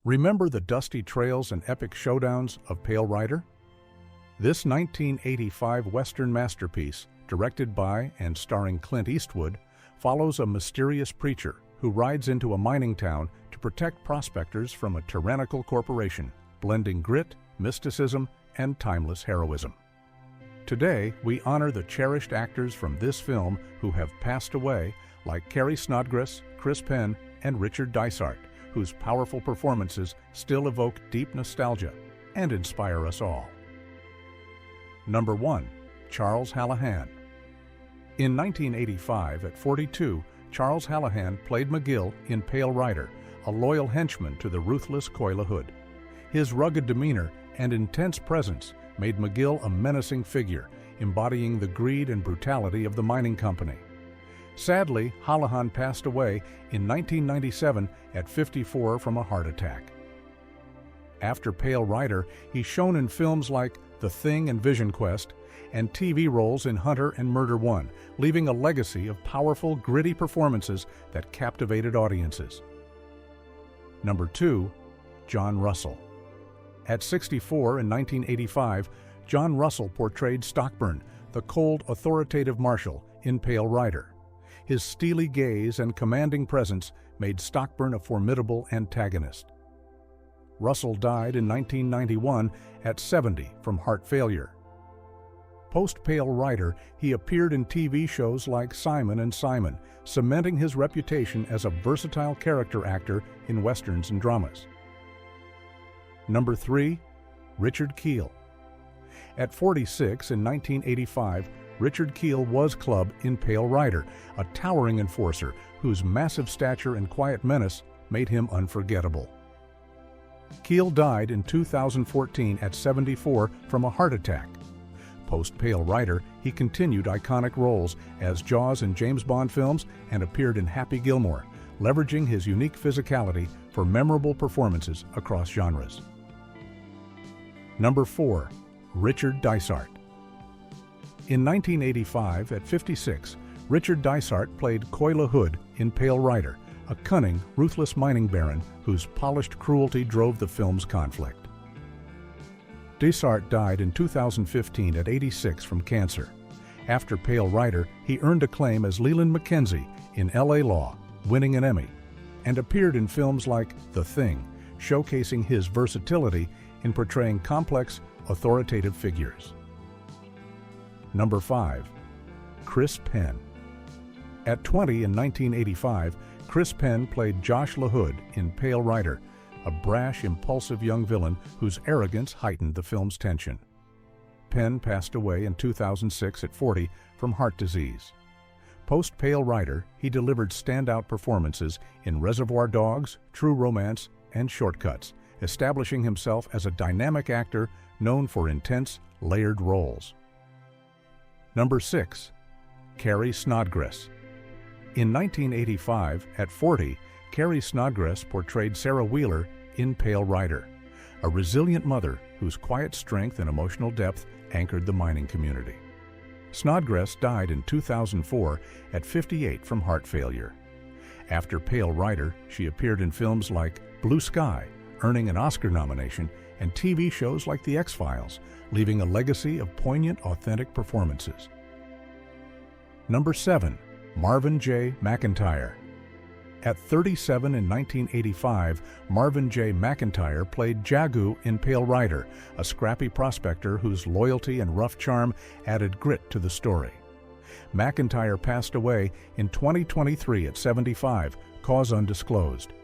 Remember the dusty trails and epic showdowns of Pale Rider? This 1985 Western masterpiece, directed by and starring Clint Eastwood, follows a mysterious preacher who rides into a mining town to protect prospectors from a tyrannical corporation, blending grit, mysticism, and timeless heroism. Today, we honor the cherished actors from this film who have passed away, like Carrie Snodgress, Penn, and Richard Dysart, whose powerful performances still evoke deep nostalgia and inspire us all. Number 1. Charles Hallahan. In 1985, at 42, Charles Hallahan played McGill in Pale Rider, a loyal henchman to the ruthless Coila Hood. His rugged demeanor and intense presence made McGill a menacing figure, embodying the greed and brutality of the mining company. Sadly, Hallahan passed away in 1997 at 54 from a heart attack. After Pale Rider, he's shown in films like The Thing and Vision Quest, and TV roles in Hunter and Murder One, leaving a legacy of powerful, gritty performances that captivated audiences. Number 2. John Russell. At 64 in 1985, John Russell portrayed Stockburn, the cold, authoritative marshal, in Pale Rider. His steely gaze and commanding presence made Stockburn a formidable antagonist. Russell died in 1991 at 70 from heart failure. Post-Pale Rider, he appeared in TV shows like Simon and Simon, cementing his reputation as a versatile character actor in westerns and dramas. Number 3. Richard Kiel. At 46 in 1985, Richard Kiel was Club in Pale Rider, a towering enforcer whose massive stature and quiet menace made him unforgettable. Kiel died in 2014 at 74 from a heart attack. Post-Pale Rider, he continued iconic roles as Jaws in James Bond films and appeared in Happy Gilmore, leveraging his unique physicality for memorable performances across genres. Number 4. Richard Dysart. In 1985, at 56, Richard Dysart played Coila Hood in Pale Rider, a cunning, ruthless mining baron whose polished cruelty drove the film's conflict. Dysart died in 2015 at 86 from cancer. After Pale Rider, he earned acclaim as Leland Mackenzie in L.A. Law, winning an Emmy, and appeared in films like The Thing, showcasing his versatility in portraying complex, authoritative figures. Number 5. Penn. At 20 in 1985, Penn played Josh LaHood in Pale Rider, a brash, impulsive young villain whose arrogance heightened the film's tension. Penn passed away in 2006 at 40 from heart disease. Post-Pale Rider, he delivered standout performances in Reservoir Dogs, True Romance, and Shortcuts, establishing himself as a dynamic actor known for intense, layered roles. Number 6. Carrie Snodgress. In 1985, at 40, Carrie Snodgress portrayed Sarah Wheeler in Pale Rider, a resilient mother whose quiet strength and emotional depth anchored the mining community. Snodgress died in 2004 at 58 from heart failure. After Pale Rider, she appeared in films like Blue Sky, earning an Oscar nomination, and TV shows like The X-Files, leaving a legacy of poignant, authentic performances. Number 7. Marvin J. McIntyre. At 37 in 1985, Marvin J. McIntyre played Jagu in Pale Rider, a scrappy prospector whose loyalty and rough charm added grit to the story. McIntyre passed away in 2023 at 75, cause undisclosed.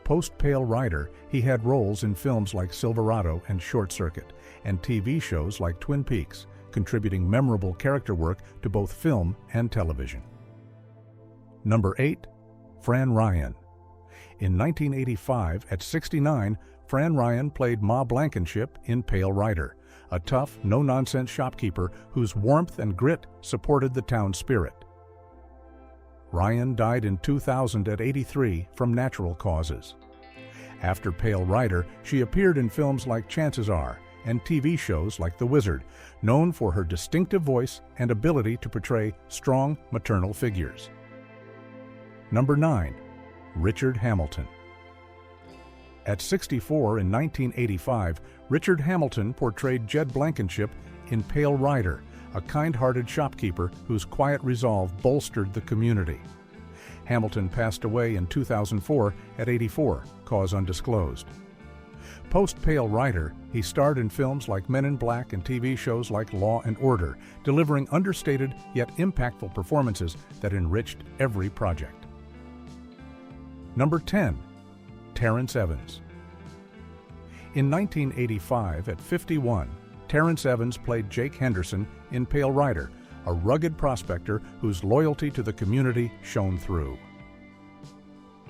Post-Pale Rider, he had roles in films like Silverado and Short Circuit, and TV shows like Twin Peaks, contributing memorable character work to both film and television. Number 8. Fran Ryan. In 1985, at 69, Fran Ryan played Ma Blankenship in Pale Rider, a tough, no-nonsense shopkeeper whose warmth and grit supported the town's spirit. Ryan died in 2000 at 83 from natural causes. After Pale Rider, she appeared in films like Chances Are and TV shows like The Wizard, known for her distinctive voice and ability to portray strong maternal figures. Number 9. Richard Hamilton. At 64 in 1985, Richard Hamilton portrayed Jed Blankenship in Pale Rider, a kind-hearted shopkeeper whose quiet resolve bolstered the community. Hamilton passed away in 2004 at 84, cause undisclosed. Post-Pale Rider, he starred in films like Men in Black and TV shows like Law and Order, delivering understated yet impactful performances that enriched every project. Number 10. Terrence Evans. In 1985, at 51, Terrence Evans played Jake Henderson in Pale Rider, a rugged prospector whose loyalty to the community shone through.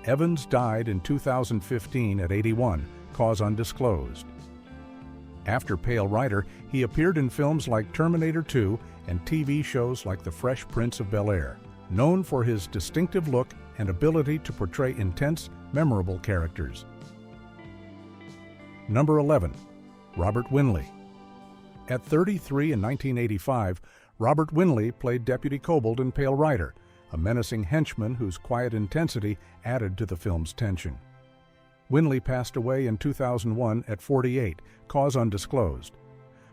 Evans died in 2015 at 81, cause undisclosed. After Pale Rider, he appeared in films like Terminator 2 and TV shows like The Fresh Prince of Bel-Air, known for his distinctive look and ability to portray intense, memorable characters. Number 11. Robert Winley. At 33 in 1985, Robert Winley played Deputy Kobold in Pale Rider, a menacing henchman whose quiet intensity added to the film's tension. Winley passed away in 2001 at 48, cause undisclosed.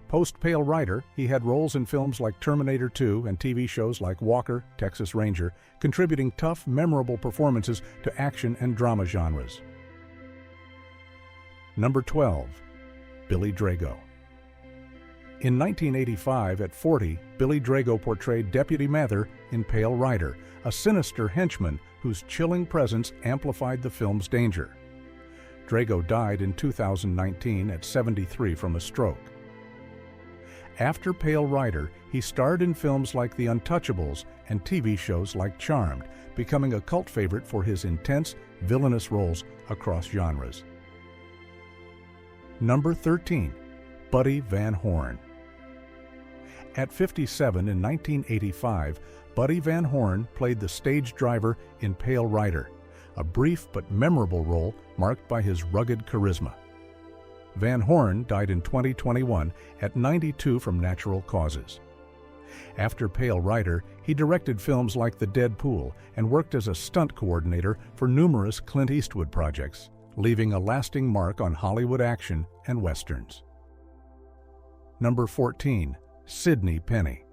Post-Pale Rider, he had roles in films like Terminator 2 and TV shows like Walker, Texas Ranger, contributing tough, memorable performances to action and drama genres. Number 12. Billy Drago. In 1985, at 40, Billy Drago portrayed Deputy Mather in Pale Rider, a sinister henchman whose chilling presence amplified the film's danger. Drago died in 2019 at 73 from a stroke. After Pale Rider, he starred in films like The Untouchables and TV shows like Charmed, becoming a cult favorite for his intense, villainous roles across genres. Number 13. Buddy Van Horn. At 57 in 1985, Buddy Van Horn played the stage driver in Pale Rider, a brief but memorable role marked by his rugged charisma. Van Horn died in 2021 at 92 from natural causes. After Pale Rider, he directed films like The Dead Pool and worked as a stunt coordinator for numerous Clint Eastwood projects, leaving a lasting mark on Hollywood action and westerns. Number 14. Sidney Penny.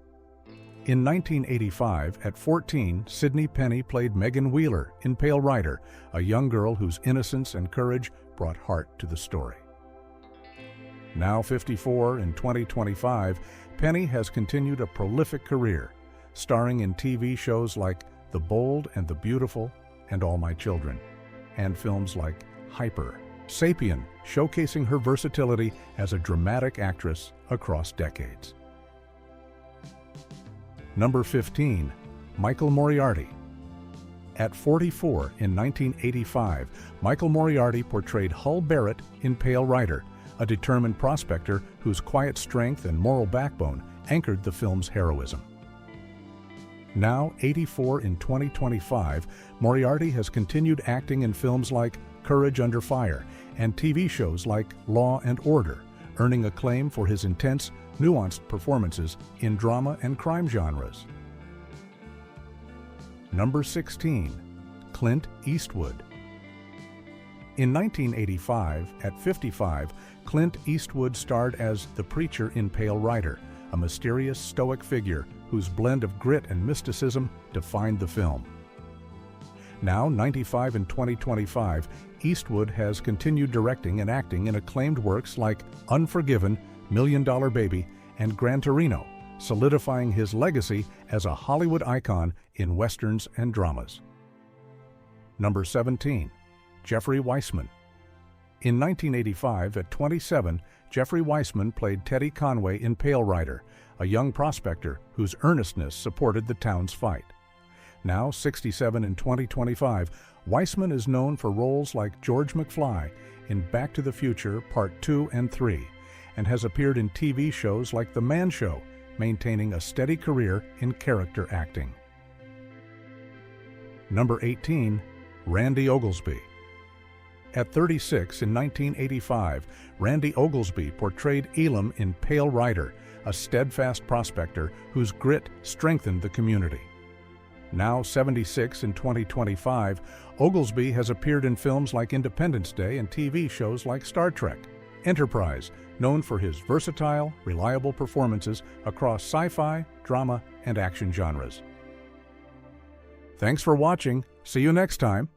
In 1985, at 14, Sidney Penny played Megan Wheeler in Pale Rider, a young girl whose innocence and courage brought heart to the story. Now 54 in 2025, Penny has continued a prolific career, starring in TV shows like The Bold and the Beautiful and All My Children, and films like Hyper, Sapien, showcasing her versatility as a dramatic actress across decades. Number 15. Michael Moriarty. At 44 in 1985, Michael Moriarty portrayed Hull Barrett in Pale Rider, a determined prospector whose quiet strength and moral backbone anchored the film's heroism. Now 84 in 2025, Moriarty has continued acting in films like Courage Under Fire and TV shows like Law and Order, earning acclaim for his intense, nuanced performances in drama and crime genres. Number 16. Clint Eastwood. In 1985, at 55, Clint Eastwood starred as the preacher in Pale Rider, a mysterious, stoic figure whose blend of grit and mysticism defined the film. Now 95 in 2025, Eastwood has continued directing and acting in acclaimed works like Unforgiven, $1 Million Baby, and Gran Torino, solidifying his legacy as a Hollywood icon in westerns and dramas. Number 17. Jeffrey Weissman. In 1985, at 27, Jeffrey Weissman played Teddy Conway in Pale Rider, a young prospector whose earnestness supported the town's fight. Now 67 in 2025, Weissman is known for roles like George McFly in Back to the Future Part 2 and 3, and has appeared in TV shows like The Man Show, maintaining a steady career in character acting. Number 18. Randy Oglesby. At 36 in 1985, Randy Oglesby portrayed Elam in Pale Rider, a steadfast prospector whose grit strengthened the community. Now 76 in 2025, Oglesby has appeared in films like Independence Day and TV shows like Star Trek. Enterprise, known for his versatile, reliable performances across sci-fi, drama, and action genres. Thanks for watching. See you next time.